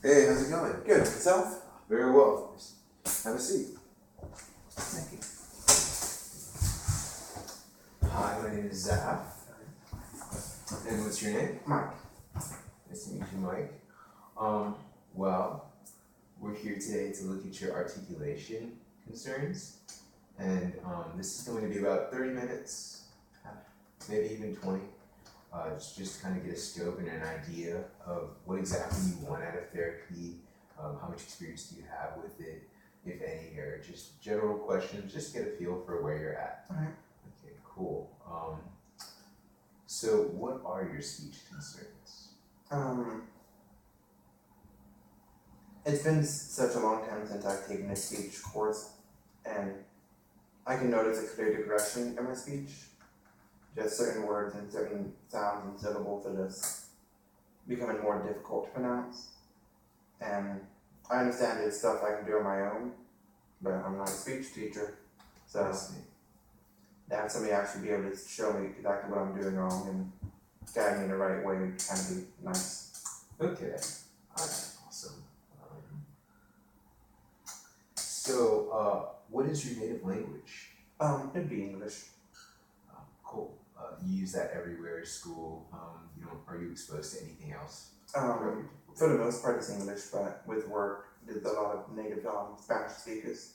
Hey, how's it going? Good. Yourself? Very well. Have a seat. Thank you. Hi, my name is Zaf. And what's your name? Mike. Nice to meet you, Mike. Well, we're here today to look at your articulation concerns. And this is going to be about 30 minutes, maybe even 20. Just to kind of get a scope and an idea of what exactly you want out of therapy, how much experience do you have with it, if any, or just general questions, just to get a feel for where you're at. All right. Okay, cool. So what are your speech concerns? It's been such a long time since I've taken a speech course, and I can notice a clear digression in my speech. Just certain words and certain sounds and syllables are just becoming more difficult to pronounce. And I understand it's stuff I can do on my own, but I'm not a speech teacher. So to have somebody actually be able to show me exactly what I'm doing wrong and guide me in the right way would kind of be nice. Okay, awesome. So what is your native language? It'd be English. Cool. You use that everywhere, school. Are you exposed to anything else? For the most part, it's English, but with work, there's a lot of native Spanish speakers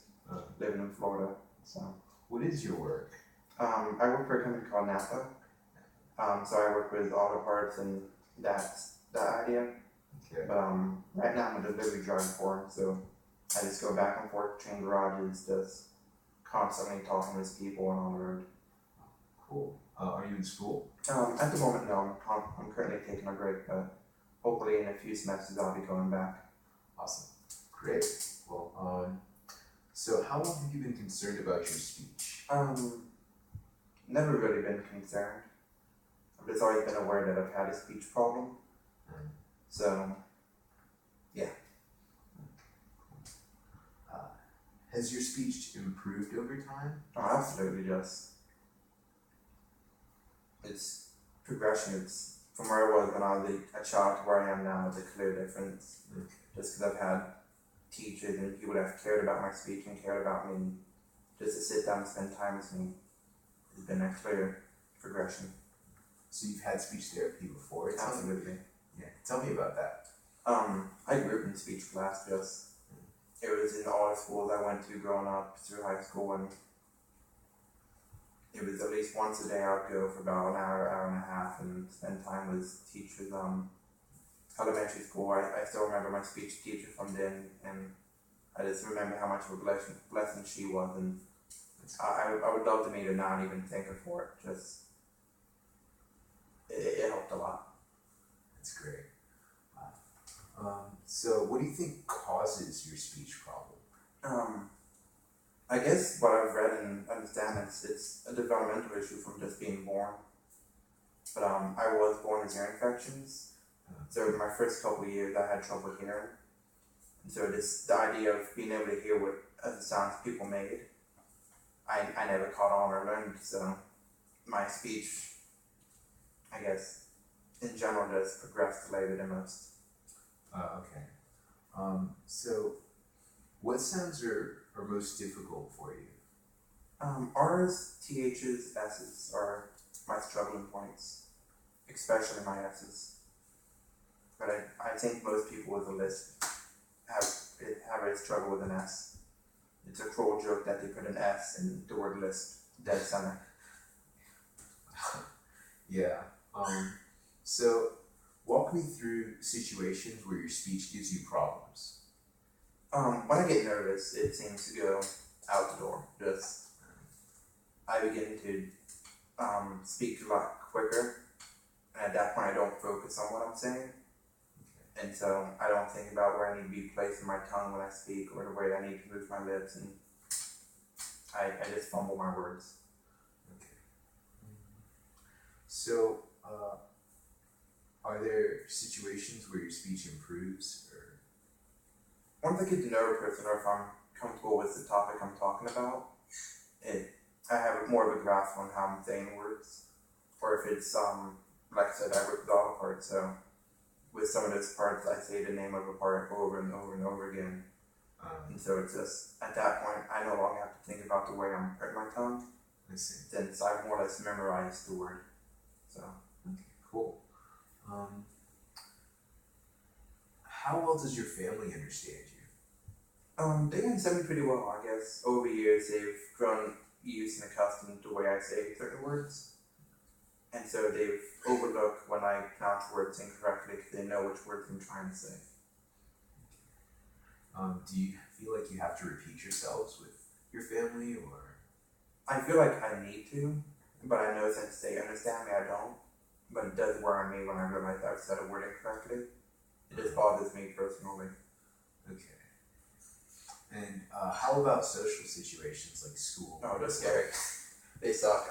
living in Florida. So, what is your work? I work for a company called Napa. So I work with auto parts, and that's the idea. Okay. But right now I'm a delivery driver for them, so I just go back and forth between garages, just constantly talking with people and on the road. Cool. Are you in school? At the moment, no. I'm currently taking a break, but hopefully in a few semesters I'll be going back. Awesome. Great. Well, so how long have you been concerned about your speech? Never really been concerned. I've just always been aware that I've had a speech problem. So, yeah. Has your speech improved over time? Oh, absolutely, it's progression. It's from where I was when I was a child to where I am now. It's a clear difference. Okay. Just because I've had teachers and people that have cared about my speech and cared about me, just to sit down and spend time with me, has been a clear progression. So you've had speech therapy before? Absolutely. Yeah. Tell me about that. I grew up in speech class. It was in all the schools I went to growing up through high school, and it was at least once a day I would go for about an hour and a half and spend time with teachers. Elementary school, I still remember my speech teacher from then, and I just remember how much of a blessing she was, and I would love to meet her now and even thank her for it. It helped a lot. That's great. So what do you think causes your speech problem? I guess what I've read and understand is it's a developmental issue from just being born. But I was born with ear infections, so in my first couple of years I had trouble hearing. And so the idea of being able to hear what the sounds people made, I never caught on or learned. So my speech, I guess, in general does progress later than most. Okay. So what sounds are most difficult for you? R's, TH's, S's are my struggling points, especially my S's. But I think most people with a lisp have a struggle with an S. It's a cruel joke that they put an S in the word lisp, dead center. Yeah. So walk me through situations where your speech gives you problems. When I get nervous, it seems to go out the door. I begin to speak a lot quicker, and at that point I don't focus on what I'm saying. And so I don't think about where I need to be placing my tongue when I speak or the way I need to move my lips, and I just fumble my words. Okay. So, are there situations where your speech improves, or? Once I get to know a person, or if I'm comfortable with the topic I'm talking about, I have more of a grasp on how I'm saying words. Or if it's, like I said, I work with auto parts, so with some of those parts, I say the name of a part over and over and over again. And so it's just, at that point, I no longer have to think about the way I'm putting my tongue, I see. since I've more or less memorized the word. So, Okay, cool. How well does your family understand you? they understand me pretty well, I guess. Over the years, they've grown used and accustomed to the way I say certain words. And so they've overlooked when I pronounce words incorrectly because they know which words I'm trying to say. Do you feel like you have to repeat yourselves with your family, or? I feel like I need to, but I know since they understand me, I don't. But it does wear on me when I realize I've said a word incorrectly. It just bothers me personally. Okay. And how about social situations like school? Oh, they're scary. They suck.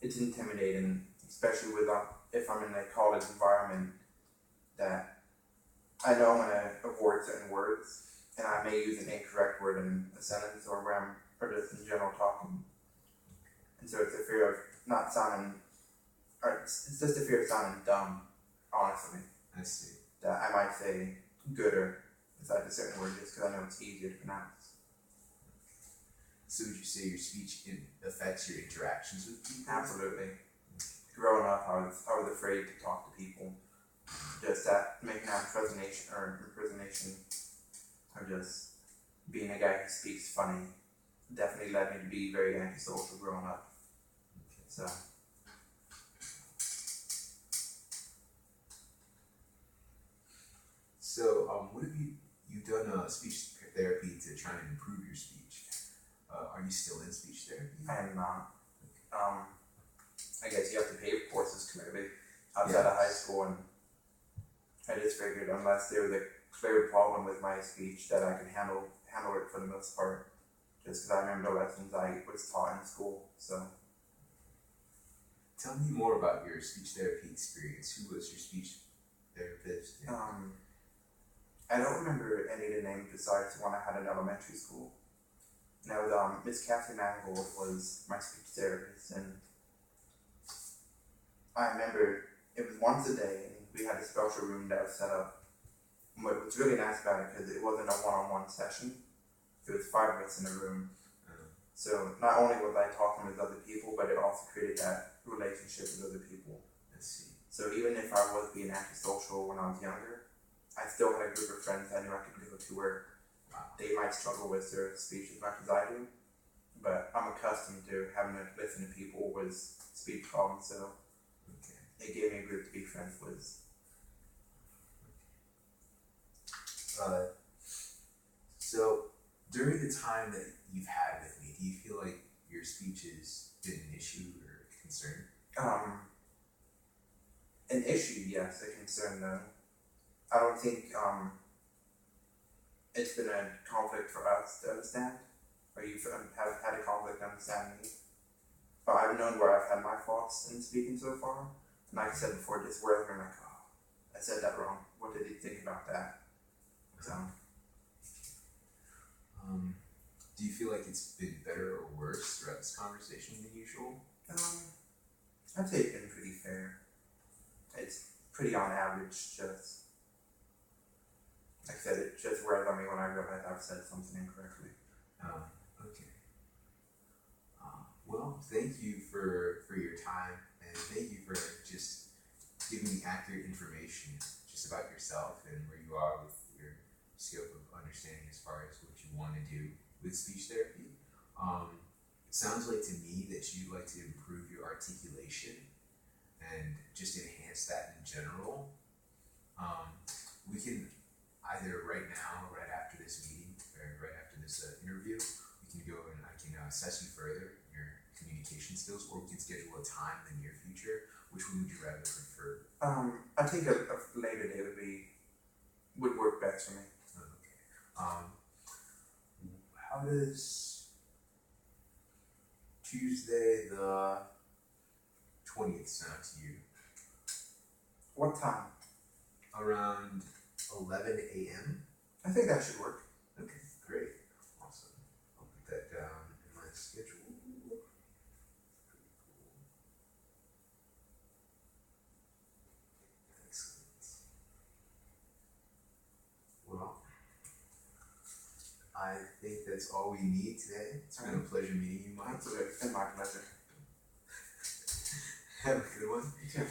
It's intimidating, especially with if I'm in a college environment that I know I'm gonna avoid certain words, and I may use an incorrect word in a sentence or just in general talking. And so it's a fear of not sounding, or it's just a fear of sounding dumb, honestly. I see. That I might say gooder beside a certain word just because I know it's easier to pronounce. So would you say your speech affects your interactions with people? Absolutely. Growing up, I was afraid to talk to people. Just that making that impersonation of just being a guy who speaks funny definitely led me to be very antisocial growing up. So. So, what have you've done speech therapy to try and improve your speech? Are you still in speech therapy? I am not. I guess you have to pay for courses clearly outside of high school, and I just figured unless there was a clear problem with my speech that I could handle it for the most part, just because I remember the lessons I was taught in school. So. Tell me more about your speech therapy experience. Who was your speech therapist? I don't remember any of the names besides the one I had in elementary school. And that was Miss Kathy Mangold was my speech therapist, and I remember it was once a day, and we had a special room that was set up. And what was really nice about it, because it wasn't a one-on-one session, it was 5 of us in a room. So not only was I talking with other people, but it also created that relationship with other people. I see. So even if I was being antisocial when I was younger, I still had a group of friends I knew I could go to where they might struggle with their speech as much as I do. But I'm accustomed to having to listen to people with speech problems, so it gave me a group to be friends with. So during the time that you've had with me, do you feel like your speech has been an issue or a concern? An issue, yes. A concern, no. I don't think it's been a conflict for us to understand, or you have had a conflict to understand me. But I've known where I've had my faults in speaking so far, and like I said before, just where I'm like, oh, I said that wrong. What did he think about that? So. Do you feel like it's been better or worse throughout this conversation than usual? I'd say it's been pretty fair. It's pretty on average, just like I said, it just wears on me when I realize I've said something incorrectly. Okay. Well, thank you for your time, and thank you for just giving me accurate information just about yourself and where you are with your scope of understanding as far as what you want to do with speech therapy. It sounds like to me that you'd like to improve your articulation and just enhance that in general. We can either right now, right after this meeting, or right after this interview, we can go and I can assess you further, your communication skills, or we can schedule a time in the near future. Which one would you rather prefer? I think a later day would work best for me. Okay. How does Tuesday the 20th sound to you? What time? Around 11 a.m. I think that should work. Okay, great. Awesome. I'll put that down in my schedule. Pretty cool. I think that's all we need today. It's been a pleasure meeting you, Mike. Absolutely. And my pleasure. Have a good one. You too.